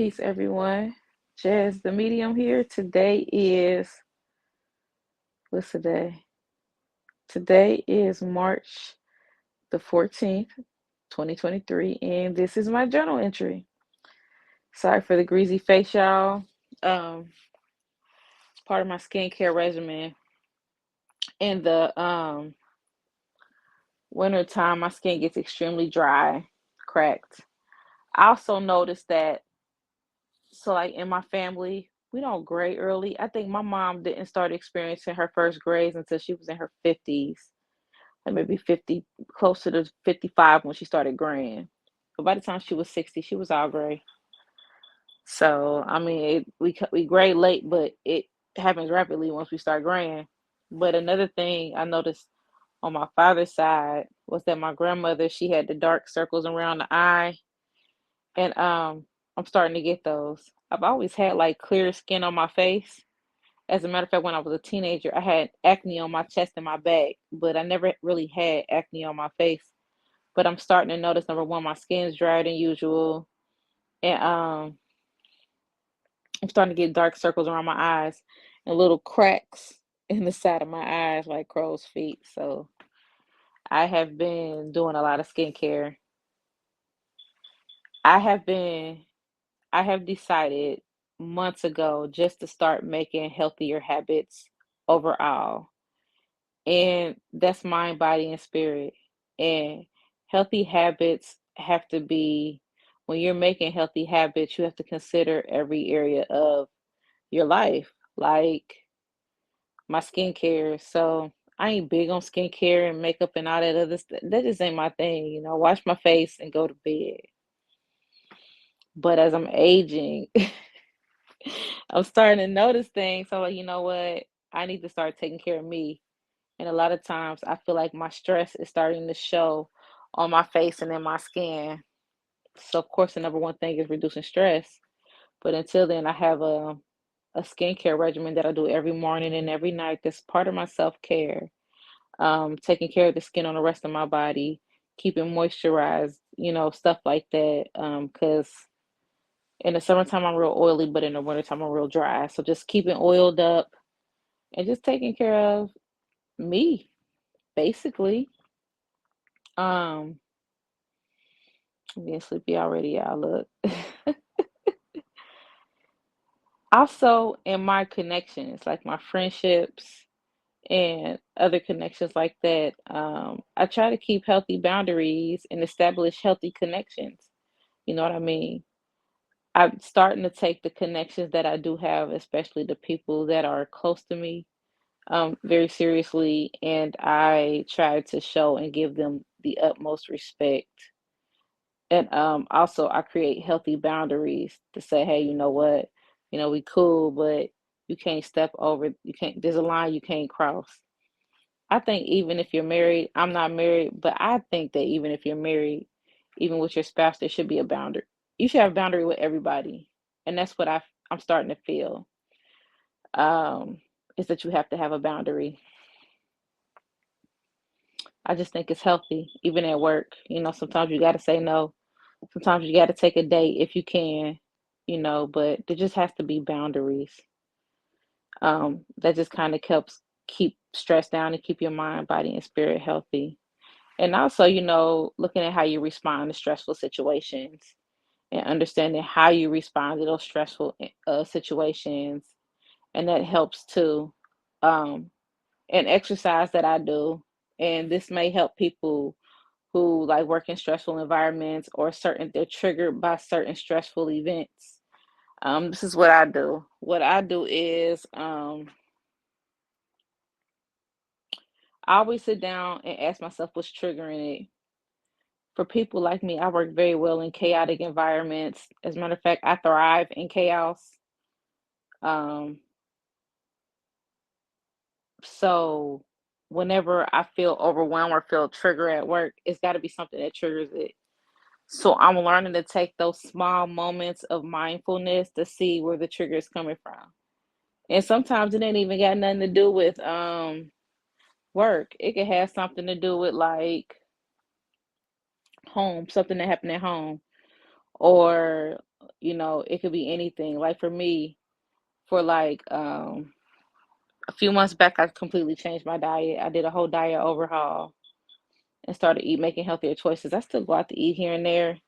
Peace, everyone. Jazz, the medium here. Today is, what's today? Today is March the 14th, 2023, and this is my journal entry. Sorry for the greasy face, y'all. It's part of my skincare regimen. In the winter time, my skin gets extremely dry, cracked. I also noticed that, so like in my family, we don't grade early. I think my mom didn't start experiencing her first grades until she was in her 50s, like maybe 50, closer to 55 when she started graying. But by the time she was 60, she was all gray. So, I mean, we gray late, but it happens rapidly once we start graying. But another thing I noticed on my father's side was that my grandmother, she had the dark circles around the eye, and I'm starting to get those. I've always had like clear skin on my face. As a matter of fact, when I was a teenager, I had acne on my chest and my back, but I never really had acne on my face. But I'm starting to notice, number one, my skin's drier than usual, and I'm starting to get dark circles around my eyes and little cracks in the side of my eyes, like crow's feet. So I have been doing a lot of skincare. I have been, I have decided months ago just to start making healthier habits overall. And that's mind, body, and spirit. And healthy habits have to be, when you're making healthy habits, you have to consider every area of your life, like my skincare. So I ain't big on skincare and makeup and all that other stuff. That just ain't my thing. Wash my face and go to bed. But as I'm aging, I'm starting to notice things. So, like, you know what? I need to start taking care of me. And a lot of times I feel like my stress is starting to show on my face and in my skin. So of course the number one thing is reducing stress. But until then I have a skincare regimen that I do every morning and every night that's part of my self-care. Taking care of the skin on the rest of my body, keeping moisturized, stuff like that. Because in the summertime I'm real oily, but in the wintertime I'm real dry. So just keeping oiled up and just taking care of me, basically. Um, I'm getting sleepy already, y'all. Look. Also, in my connections, like my friendships and other connections like that, I try to keep healthy boundaries and establish healthy connections. You know what I mean? I'm starting to take the connections that I do have, especially the people that are close to me, very seriously, and I try to show and give them the utmost respect. And also, I create healthy boundaries to say, hey, you know what? We cool, but you can't step over. You can't. There's a line you can't cross. I think even if you're married, I'm not married, but I think that even if you're married, even with your spouse, there should be a boundary. You should have a boundary with everybody, and that's what I'm starting to feel. Um, is that you have to have a boundary. I just think it's healthy, even at work. Sometimes you got to say no. Sometimes you got to take a date if you can, but there just has to be boundaries. That just kind of helps keep stress down and keep your mind, body, and spirit healthy. And also, looking at how you respond to stressful situations and understanding how you respond to those stressful situations. And that helps too. Um, and exercise that I do, and this may help people who like work in stressful environments or they're triggered by certain stressful events. This is what I do. What I do is I always sit down and ask myself what's triggering it. For people like me, I work very well in chaotic environments. As a matter of fact, I thrive in chaos. Um, so whenever I feel overwhelmed or feel triggered at work, it's got to be something that triggers it. So I'm learning to take those small moments of mindfulness to see where the trigger is coming from. And sometimes it ain't even got nothing to do with work. It could have something to do with like home, something that happened at home, or it could be anything. Like for me, for like a few months back, I completely changed my diet. I did a whole diet overhaul and started making healthier choices. I still go out to eat here and there,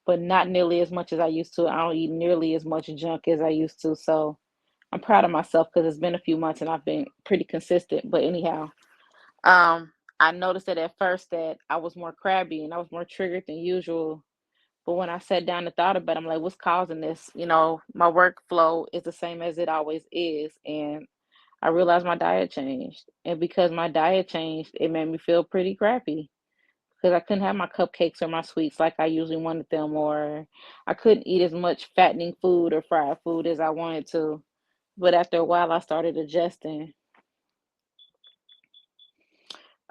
but not nearly as much as I used to. I don't eat nearly as much junk as I used to. So I'm proud of myself because it's been a few months and I've been pretty consistent. But anyhow, I noticed that at first that I was more crabby and I was more triggered than usual. But when I sat down and thought about it, I'm like, what's causing this? My workflow is the same as it always is. And I realized my diet changed. And because my diet changed, it made me feel pretty crappy because I couldn't have my cupcakes or my sweets like I usually wanted them, or I couldn't eat as much fattening food or fried food as I wanted to. But after a while, I started adjusting.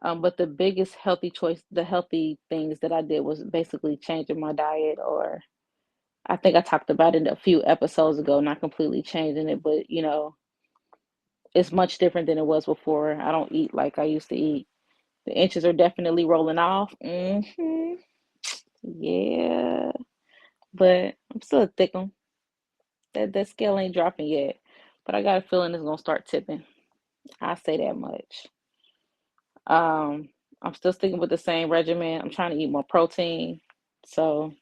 But the biggest healthy choice, the healthy things that I did was basically changing my diet, or I think I talked about it a few episodes ago, not completely changing it, but it's much different than it was before. I don't eat like I used to eat. The inches are definitely rolling off. Yeah, but I'm still a thick 'un. That scale ain't dropping yet, but I got a feeling it's gonna start tipping. I say that much. Um, I'm still sticking with the same regimen. I'm trying to eat more protein, so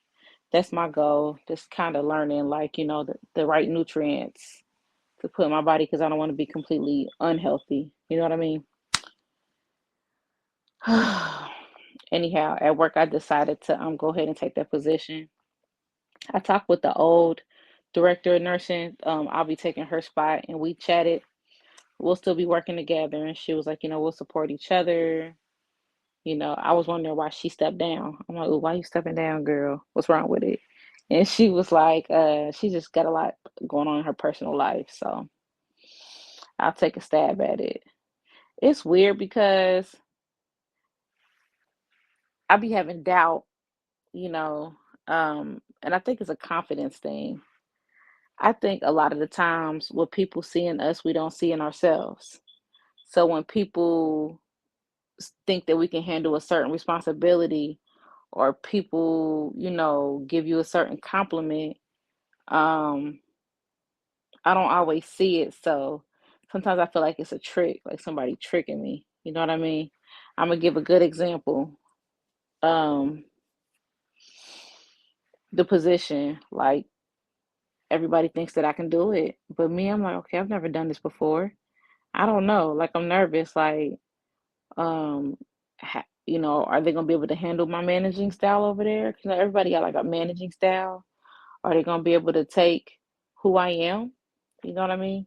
that's my goal. Just kind of learning, like the right nutrients to put in my body because I don't want to be completely unhealthy. You know what I mean? Anyhow, at work, I decided to go ahead and take that position. I talked with the old director of nursing. I'll be taking her spot, and we chatted. We'll still be working together. And she was like, we'll support each other. I was wondering why she stepped down. I'm like, "Ooh, why you stepping down, girl? What's wrong with it?" And she was like, she just got a lot going on in her personal life. So I'll take a stab at it. It's weird because I be having doubt, you know, and I think it's a confidence thing. I think a lot of the times what people see in us, we don't see in ourselves. So when people think that we can handle a certain responsibility, or people, give you a certain compliment, um, I don't always see it. So sometimes I feel like it's a trick, like somebody tricking me. You know what I mean? I'm gonna give a good example. Um, the position, like everybody thinks that I can do it, but me, I'm like, okay, I've never done this before. I don't know. Like I'm nervous. Like, um, are they gonna be able to handle my managing style over there? Because everybody got like a managing style. Are they gonna be able to take who I am? You know what I mean?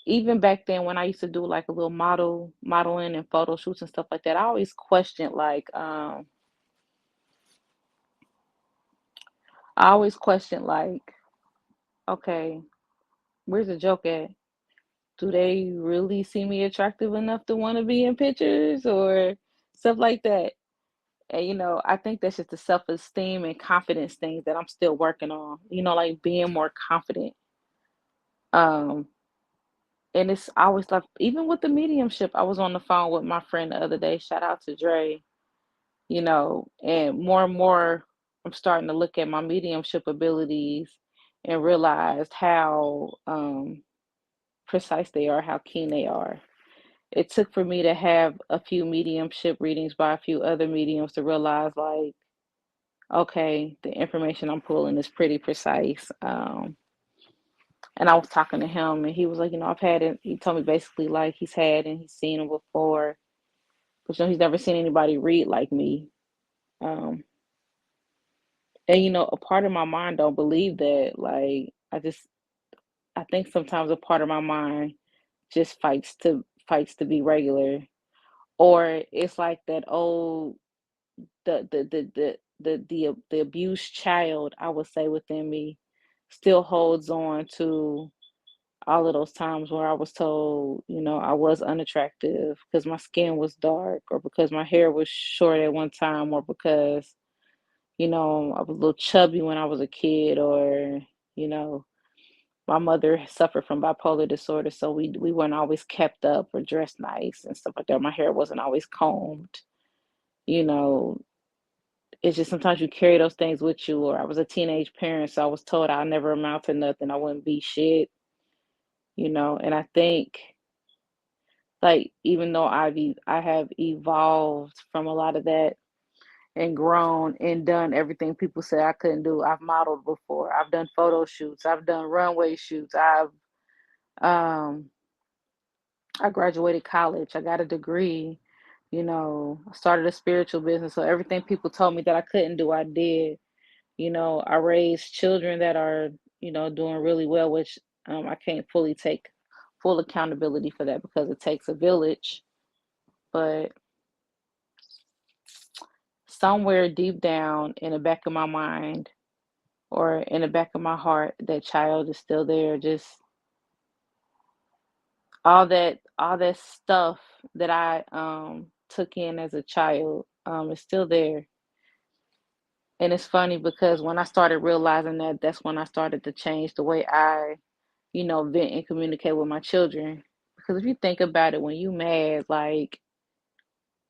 Even back then when I used to do like a little modeling and photo shoots and stuff like that, I always questioned like, okay, where's the joke at? Do they really see me attractive enough to want to be in pictures or stuff like that? And I think that's just the self-esteem and confidence things that I'm still working on. Like being more confident. Um, and it's always like even with the mediumship, I was on the phone with my friend the other day. Shout out to Dre. And more I'm starting to look at my mediumship abilities and realize how precise they are, how keen they are. It took for me to have a few mediumship readings by a few other mediums to realize, like, okay, the information I'm pulling is pretty precise. And I was talking to him, and he was like, I've had it. He told me basically like he's had and he's seen them before, but he's never seen anybody read like me. Um, and a part of my mind don't believe that. Like, I think sometimes a part of my mind just fights to be regular, or it's like that old the abused child, I would say, within me still holds on to all of those times where I was told, I was unattractive because my skin was dark, or because my hair was short at one time, or because, I was a little chubby when I was a kid, or, you know, my mother suffered from bipolar disorder, so we weren't always kept up or dressed nice and stuff like that. My hair wasn't always combed, you know, it's just sometimes you carry those things with you. Or I was a teenage parent, so I was told I'll never amount to nothing. I wouldn't be shit, and I think, like, even though I have evolved from a lot of that and grown and done everything people say I couldn't do. I've modeled before. I've done photo shoots. I've done runway shoots. Um I graduated college. I got a degree. I started a spiritual business. So everything people told me that I couldn't do, I did. I raised children that are, doing really well, which I can't fully take full accountability for that because it takes a village. But somewhere deep down in the back of my mind or in the back of my heart, that child is still there. Just all that stuff that I took in as a child is still there. And it's funny because when I started realizing that, that's when I started to change the way I, vent and communicate with my children. Because if you think about it, when you mad, like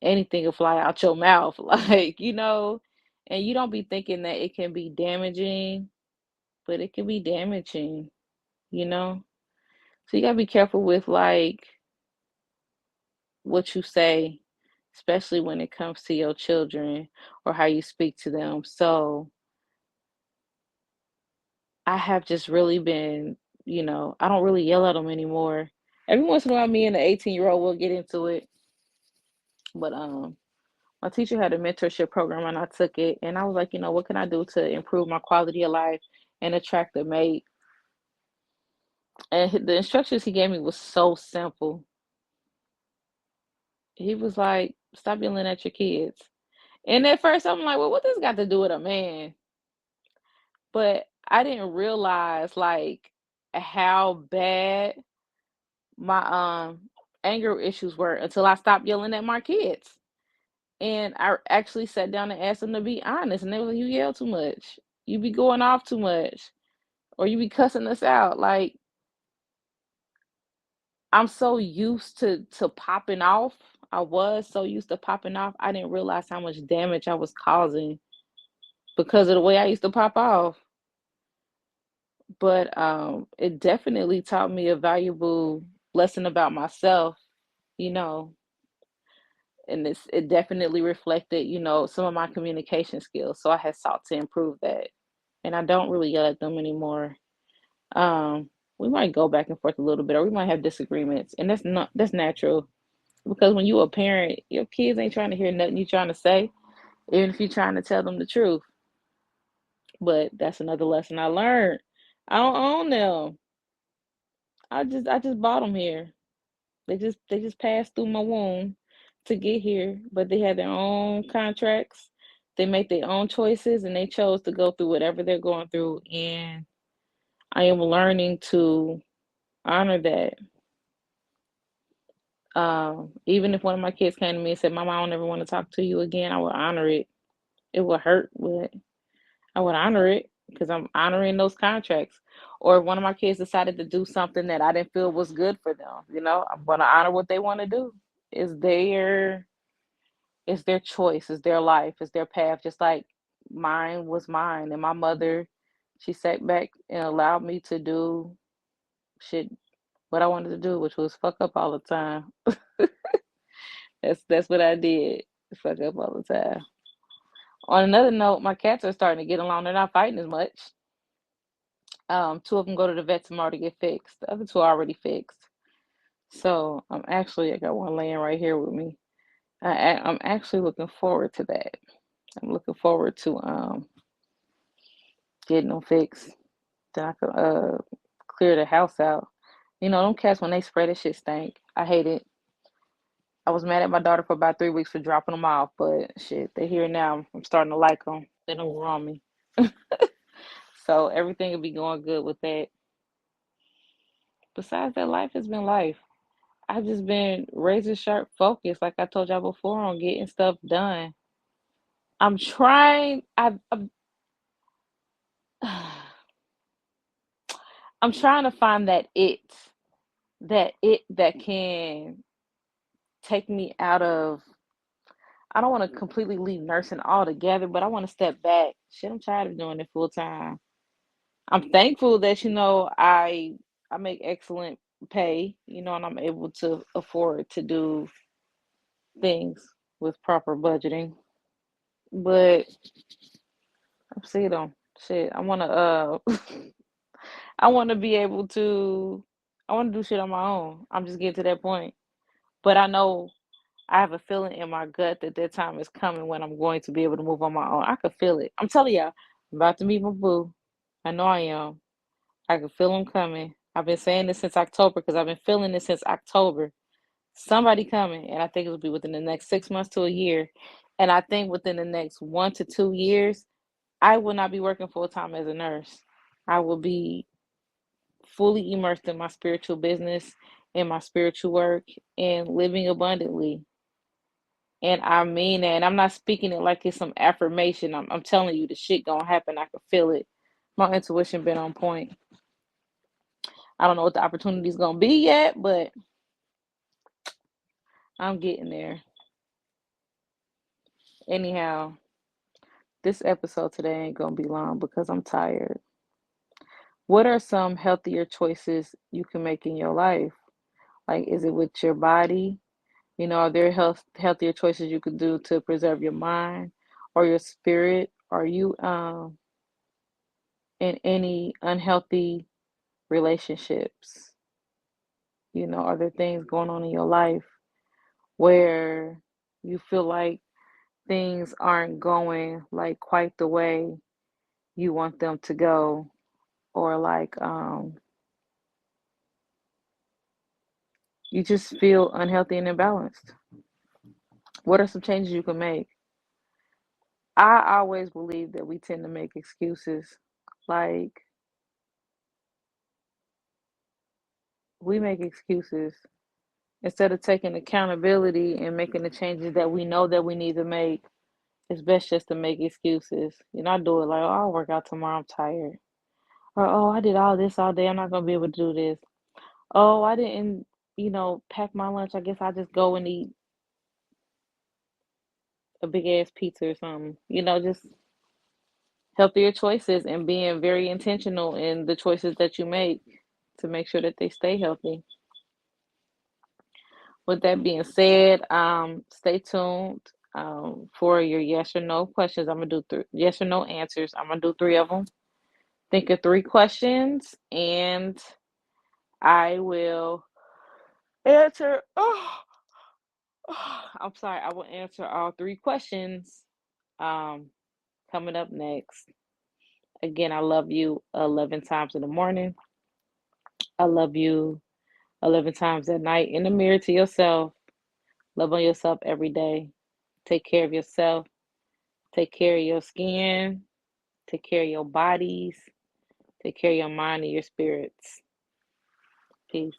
anything will fly out your mouth, like, and you don't be thinking that it can be damaging, but it can be damaging, you know? So you gotta be careful with like what you say, especially when it comes to your children or how you speak to them. So I have just really been, I don't really yell at them anymore. Every once in a while, me and the 18-year-old will get into it. But my teacher had a mentorship program and I took it. And I was like, what can I do to improve my quality of life and attract a mate? And the instructions he gave me was so simple. He was like, stop yelling at your kids. And at first, I'm like, well, what this got to do with a man? But I didn't realize like how bad my anger issues were until I stopped yelling at my kids. And I actually sat down and asked them to be honest. And they were like, you yell too much. You be going off too much. Or you be cussing us out. Like, I'm so used to popping off. I was so used to popping off. I didn't realize how much damage I was causing because of the way I used to pop off. But it definitely taught me a valuable lesson about myself, you know, and it definitely reflected, some of my communication skills. So I had sought to improve that, and I don't really yell at them anymore. We might go back and forth a little bit, or we might have disagreements, and that's natural because when you a parent, your kids ain't trying to hear nothing you trying to say, even if you're trying to tell them the truth. But that's another lesson I learned. I don't own them. I just bought them here. They just passed through my womb to get here, but they had their own contracts. They make their own choices and they chose to go through whatever they're going through. And I am learning to honor that. Even if one of my kids came to me and said, Mama, I don't ever want to talk to you again, I would honor it. It would hurt, but I would honor it because I'm honoring those contracts. Or if one of my kids decided to do something that I didn't feel was good for them, I'm going to honor what they want to do. It's their it's their choice, it's their life, it's their path. Just like mine was mine, and my mother, she sat back and allowed me to do shit what I wanted to do, which was fuck up all the time. That's what I did. Fuck up all the time. On another note, my cats are starting to get along. They're not fighting as much. Two of them go to the vet tomorrow to get fixed. The other two are already fixed. So I got one laying right here with me. I'm actually looking forward to that. I'm looking forward to getting them fixed. Then I could clear the house out. Them cats when they spray, that shit stank. I hate it. I was mad at my daughter for about 3 weeks for dropping them off, but shit, they here now. I'm starting to like them. They don't grow on me. So everything will be going good with that. Besides that, life has been life. I've just been razor sharp focused, like I told y'all before, on getting stuff done. I'm trying. I'm trying to find that it that can take me out of. I don't want to completely leave nursing altogether, but I want to step back. Shit, I'm tired of doing it full time. I'm thankful that I make excellent pay, and I'm able to afford to do things with proper budgeting. But I'm seeing them. Shit, I wanna I wanna be able to I wanna do shit on my own. I'm just getting to that point. But I know I have a feeling in my gut that that time is coming when I'm going to be able to move on my own. I could feel it. I'm telling y'all, I'm about to meet my boo. I know I am. I can feel him coming. I've been saying this since October because I've been feeling this since October. Somebody coming, and I think it'll be within the next 6 months to a year. And I think within the next 1 to 2 years, I will not be working full time as a nurse. I will be fully immersed in my spiritual business, in my spiritual work, and living abundantly. And I mean that. And I'm not speaking it like it's some affirmation. I'm telling you, the shit gonna happen. I can feel it. My intuition been on point. I don't know what the opportunity is gonna be yet, but I'm getting there. Anyhow, this episode today ain't gonna be long because I'm tired. What are some healthier choices you can make in your life? Like, is it with your body? Are there healthier choices you could do to preserve your mind or your spirit? Are you in any unhealthy relationships? Are there things going on in your life where you feel like things aren't going like quite the way you want them to go, or like you just feel unhealthy and imbalanced? What are some changes you can make? I always believe that we tend to make excuses. Like, we make excuses instead of taking accountability and making the changes that we know that we need to make. It's best just to make excuses. I do it like, oh, I'll work out tomorrow, I'm tired. Or, oh, I did all this all day, I'm not going to be able to do this. Oh, I didn't, pack my lunch. I guess I just go and eat a big ass pizza or something. Just healthier choices and being very intentional in the choices that you make to make sure that they stay healthy. With that being said, stay tuned for your yes or no questions. I'm gonna do yes or no answers. I'm gonna do three of them. Think of three questions, and I will answer. I'm sorry. I will answer all three questions. Um, coming up next. Again, I love you 11 times in the morning. I love you 11 times at night in the mirror to yourself. Love on yourself every day. Take care of yourself. Take care of your skin. Take care of your bodies. Take care of your mind and your spirits. Peace.